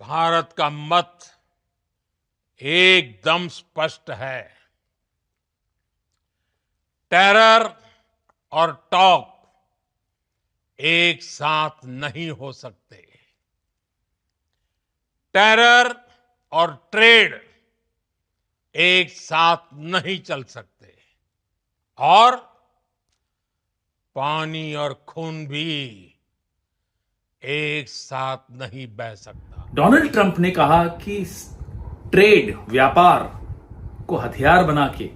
भारत का मत एकदम स्पष्ट है। टेरर और टॉक एक साथ नहीं हो सकते। टेरर और ट्रेड एक साथ नहीं चल सकते और पानी और खून भी एक साथ नहीं बह सकता। डोनाल्ड ट्रंप ने कहा कि ट्रेड व्यापार को हथियार बना के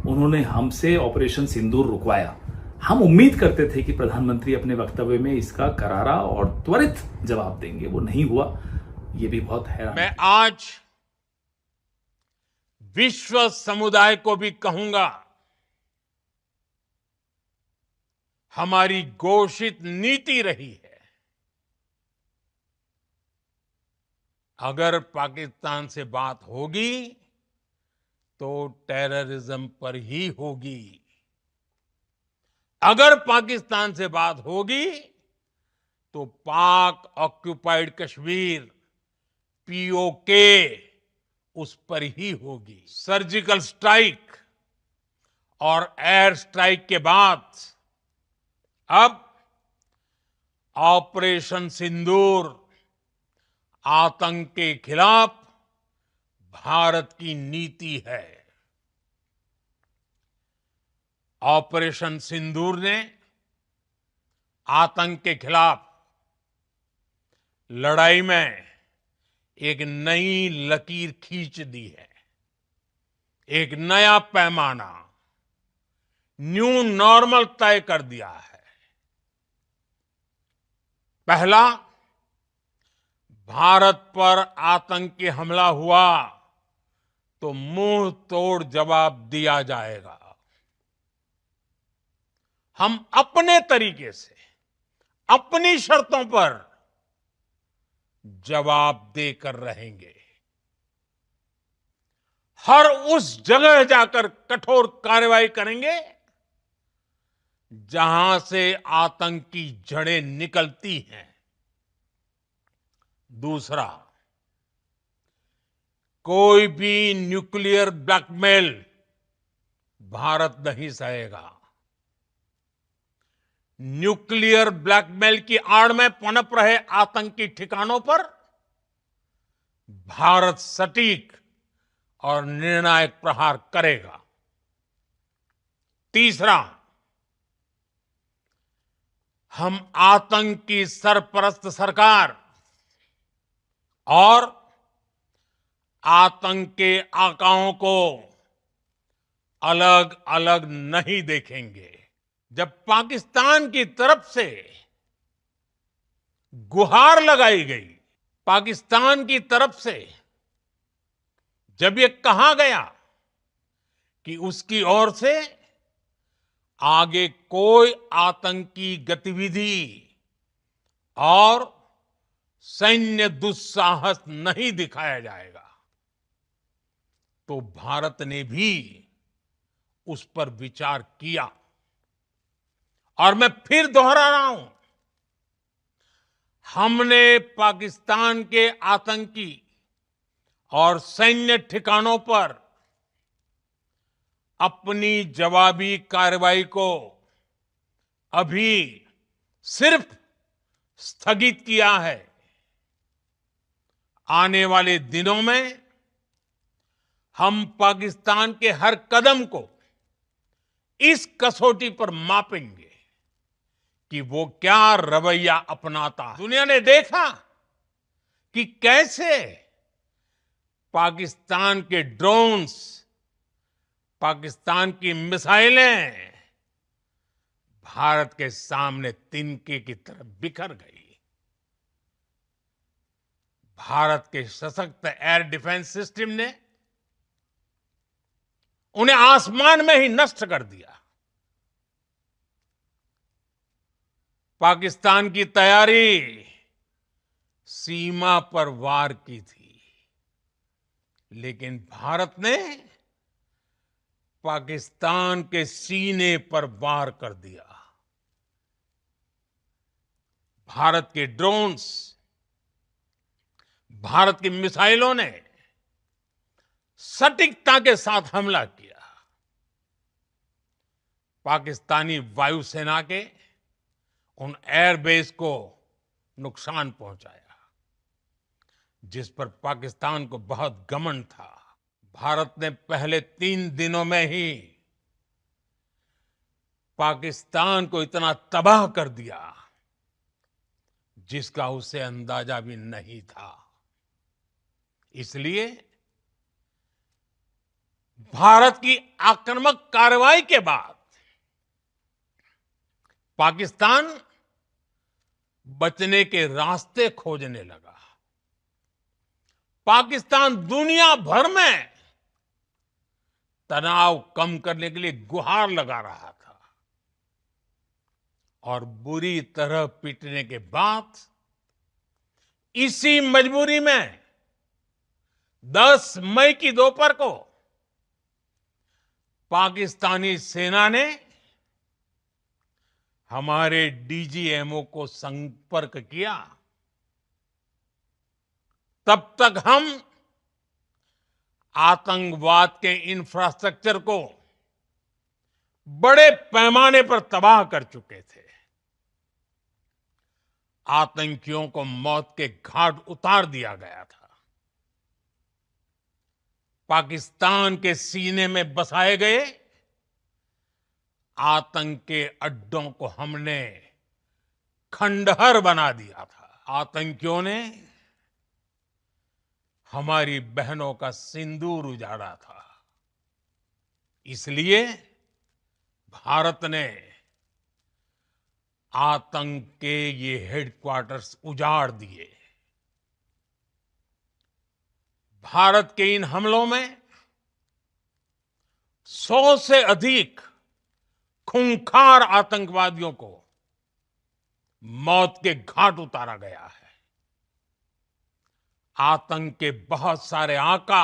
उन्होंने हमसे ऑपरेशन सिंदूर रुकवाया। हम उम्मीद करते थे कि प्रधानमंत्री अपने वक्तव्य में इसका करारा और त्वरित जवाब देंगे, वो नहीं हुआ। ये भी बहुत हैरान। मैं आज विश्व समुदाय को भी कहूंगा, हमारी घोषित नीति रही है, अगर पाकिस्तान से बात होगी तो टेररिज्म पर ही होगी। अगर पाकिस्तान से बात होगी तो पाक ऑक्युपाइड कश्मीर पीओके उस पर ही होगी। सर्जिकल स्ट्राइक और एयर स्ट्राइक के बाद अब ऑपरेशन सिंदूर आतंक के खिलाफ भारत की नीति है। ऑपरेशन सिंदूर ने आतंक के खिलाफ लड़ाई में एक नई लकीर खींच दी है, एक नया पैमाना, न्यू नॉर्मल तय कर दिया है। पहला, भारत पर आतंकी हमला हुआ तो मुंह तोड़ जवाब दिया जाएगा। हम अपने तरीके से, अपनी शर्तों पर जवाब देकर रहेंगे। हर उस जगह जाकर कठोर कार्रवाई करेंगे जहां से आतंक की जड़ें निकलती हैं। दूसरा, कोई भी न्यूक्लियर ब्लैकमेल भारत नहीं सहेगा। न्यूक्लियर ब्लैकमेल की आड़ में पनप रहे आतंकी ठिकानों पर भारत सटीक और निर्णायक प्रहार करेगा। तीसरा, हम आतंक की सरपरस्त सरकार और आतंक के आकाओं को अलग अलग नहीं देखेंगे। जब पाकिस्तान की तरफ से गुहार लगाई गई, पाकिस्तान की तरफ से जब ये कहा गया कि उसकी ओर से आगे कोई आतंकी गतिविधि और सैन्य दुस्साहस नहीं दिखाया जाएगा, तो भारत ने भी उस पर विचार किया। और मैं फिर दोहरा रहा हूं, हमने पाकिस्तान के आतंकी और सैन्य ठिकानों पर अपनी जवाबी कार्रवाई को अभी सिर्फ स्थगित किया है। आने वाले दिनों में हम पाकिस्तान के हर कदम को इस कसौटी पर मापेंगे कि वो क्या रवैया अपनाता है। दुनिया ने देखा कि कैसे पाकिस्तान के ड्रोन्स, पाकिस्तान की मिसाइलें भारत के सामने तिनके की तरह बिखर गई। भारत के सशक्त एयर डिफेंस सिस्टम ने उन्हें आसमान में ही नष्ट कर दिया। पाकिस्तान की तैयारी सीमा पर वार की थी, लेकिन भारत ने पाकिस्तान के सीने पर वार कर दिया। भारत के ड्रोन्स भारत की मिसाइलों ने सटीकता के साथ हमला किया। पाकिस्तानी वायुसेना के उन एयरबेस को नुकसान पहुंचाया, जिस पर पाकिस्तान को बहुत घमंड था। भारत ने पहले 3 दिनों में ही पाकिस्तान को इतना तबाह कर दिया जिसका उसे अंदाजा भी नहीं था। इसलिए भारत की आक्रामक कार्रवाई के बाद पाकिस्तान बचने के रास्ते खोजने लगा। पाकिस्तान दुनिया भर में तनाव कम करने के लिए गुहार लगा रहा था और बुरी तरह पीटने के बाद इसी मजबूरी में 10 मई की दोपहर को पाकिस्तानी सेना ने हमारे डीजीएमओ को संपर्क किया। तब तक हम आतंकवाद के इंफ्रास्ट्रक्चर को बड़े पैमाने पर तबाह कर चुके थे। आतंकियों को मौत के घाट उतार दिया गया था। पाकिस्तान के सीने में बसाए गए आतंक के अड्डों को हमने खंडहर बना दिया था। आतंकियों ने हमारी बहनों का सिंदूर उजाड़ा था। इसलिए भारत ने आतंक के ये हेडक्वार्टर्स उजाड़ दिए। भारत के इन हमलों में 100 से अधिक खूंखार आतंकवादियों को मौत के घाट उतारा गया है। आतंक के बहुत सारे आका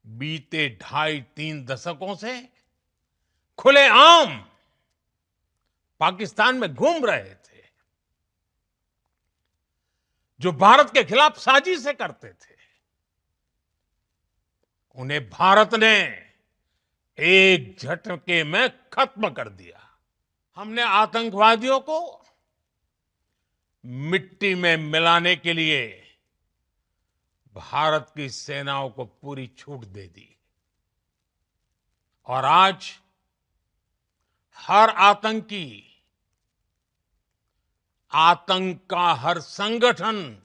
बीते 2.5-3 दशकों से खुलेआम पाकिस्तान में घूम रहे थे, जो भारत के खिलाफ साजिशें करते थे। उन्हें भारत ने एक झटके में खत्म कर दिया। हमने आतंकवादियों को मिट्टी में मिलाने के लिए भारत की सेनाओं को पूरी छूट दे दी और आज हर आतंकी, आतंक का हर संगठन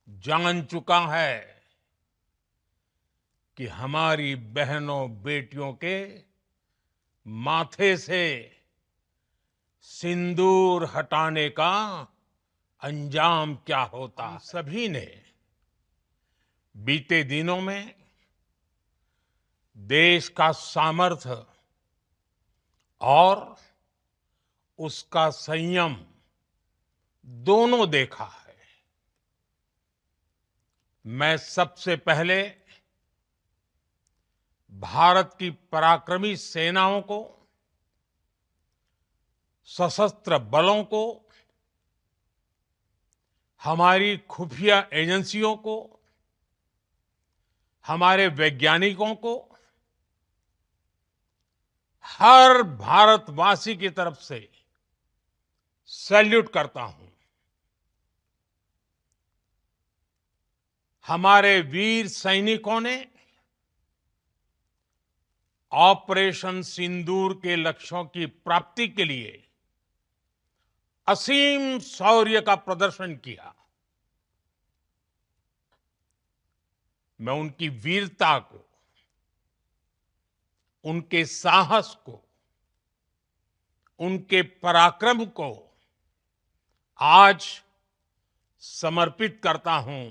जान चुका है कि हमारी बहनों बेटियों के माथे से सिंदूर हटाने का अंजाम क्या होता। सभी ने बीते दिनों में देश का सामर्थ्य और उसका संयम दोनों देखा है। मैं सबसे पहले भारत की पराक्रमी सेनाओं को, सशस्त्र बलों को, हमारी खुफिया एजेंसियों को, हमारे वैज्ञानिकों को, हर भारतवासी की तरफ से सैल्यूट करता हूं। हमारे वीर सैनिकों ने ऑपरेशन सिंदूर के लक्ष्यों की प्राप्ति के लिए असीम शौर्य का प्रदर्शन किया। मैं उनकी वीरता को, उनके साहस को, उनके पराक्रम को आज समर्पित करता हूं।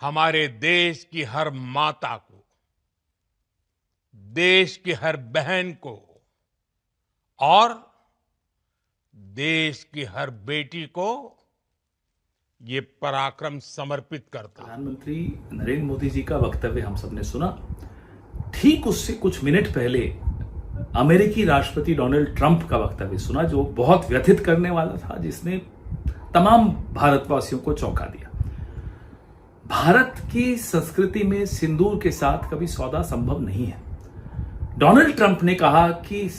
हमारे देश की हर माता को, देश की हर बहन को और देश की हर बेटी को ये पराक्रम समर्पित करता हूं। प्रधानमंत्री नरेंद्र मोदी जी का वक्तव्य हम सबने सुना। ठीक उससे कुछ मिनट पहले अमेरिकी राष्ट्रपति डोनाल्ड ट्रंप का वक्तव्य सुना, जो बहुत व्यथित करने वाला था, जिसने तमाम भारतवासियों को चौंका दिया। भारत की संस्कृति में सिंदूर के साथ कभी सौदा संभव नहीं है। डोनाल्ड ट्रंप ने कहा कि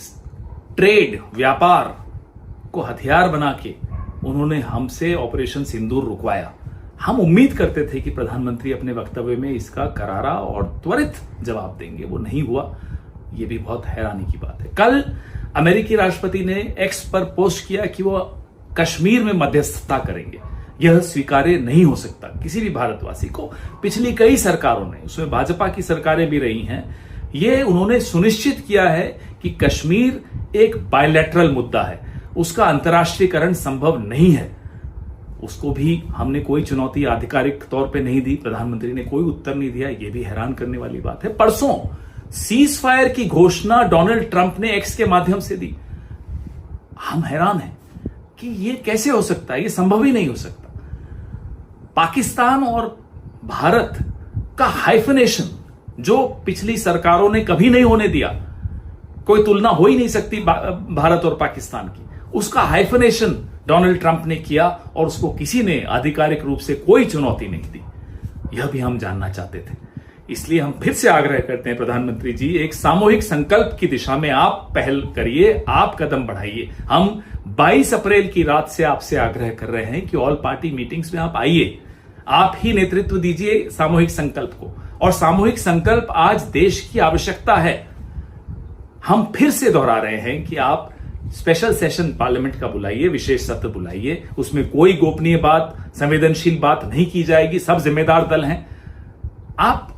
ट्रेड, व्यापार को हथियार बना के उन्होंने हमसे ऑपरेशन सिंदूर रुकवाया। हम उम्मीद करते थे कि प्रधानमंत्री अपने वक्तव्य में इसका करारा और त्वरित जवाब देंगे, वो नहीं हुआ। ये भी बहुत हैरानी की बात है। कल अमेरिकी राष्ट्रपति ने एक्स पर पोस्ट किया कि वो कश्मीर में मध्यस्थता करेंगे। यह स्वीकार्य नहीं हो सकता किसी भी भारतवासी को। पिछली कई सरकारों ने, उसमें भाजपा की सरकारें भी रही हैं, ये उन्होंने सुनिश्चित किया है कि कश्मीर एक बायलैटरल मुद्दा है, उसका अंतर्राष्ट्रीयकरण संभव नहीं है। उसको भी हमने कोई चुनौती आधिकारिक तौर पे नहीं दी, प्रधानमंत्री ने कोई उत्तर नहीं दिया। यह भी हैरान करने वाली बात है। परसों सीज फायर की घोषणा डोनाल्ड ट्रंप ने एक्स के माध्यम से दी। हम हैरान हैं कि यह कैसे हो सकता है, यह संभव ही नहीं हो सकता। पाकिस्तान और भारत का हाइफनेशन जो पिछली सरकारों ने कभी नहीं होने दिया, कोई तुलना हो ही नहीं सकती भारत और पाकिस्तान की, उसका हाइफनेशन डोनाल्ड ट्रंप ने किया और उसको किसी ने आधिकारिक रूप से कोई चुनौती नहीं दी। यह भी हम जानना चाहते थे। इसलिए हम फिर से आग्रह करते हैं प्रधानमंत्री जी, एक सामूहिक संकल्प की दिशा में आप पहल करिए, आप कदम बढ़ाइए। हम 22 अप्रैल की रात से आपसे आग्रह कर रहे हैं कि ऑल पार्टी मीटिंग्स में आप आइए, आप ही नेतृत्व दीजिए सामूहिक संकल्प को। और सामूहिक संकल्प आज देश की आवश्यकता है। हम फिर से दोहरा रहे हैं कि आप स्पेशल सेशन पार्लियामेंट का बुलाइए, विशेष सत्र बुलाइए। उसमें कोई गोपनीय बात, संवेदनशील बात नहीं की जाएगी। सब जिम्मेदार दल हैं। आप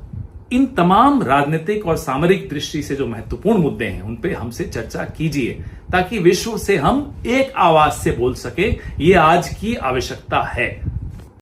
इन तमाम राजनीतिक और सामरिक दृष्टि से जो महत्वपूर्ण मुद्दे हैं उन पे हमसे चर्चा कीजिए, ताकि विश्व से हम एक आवाज से बोल सके। ये आज की आवश्यकता है।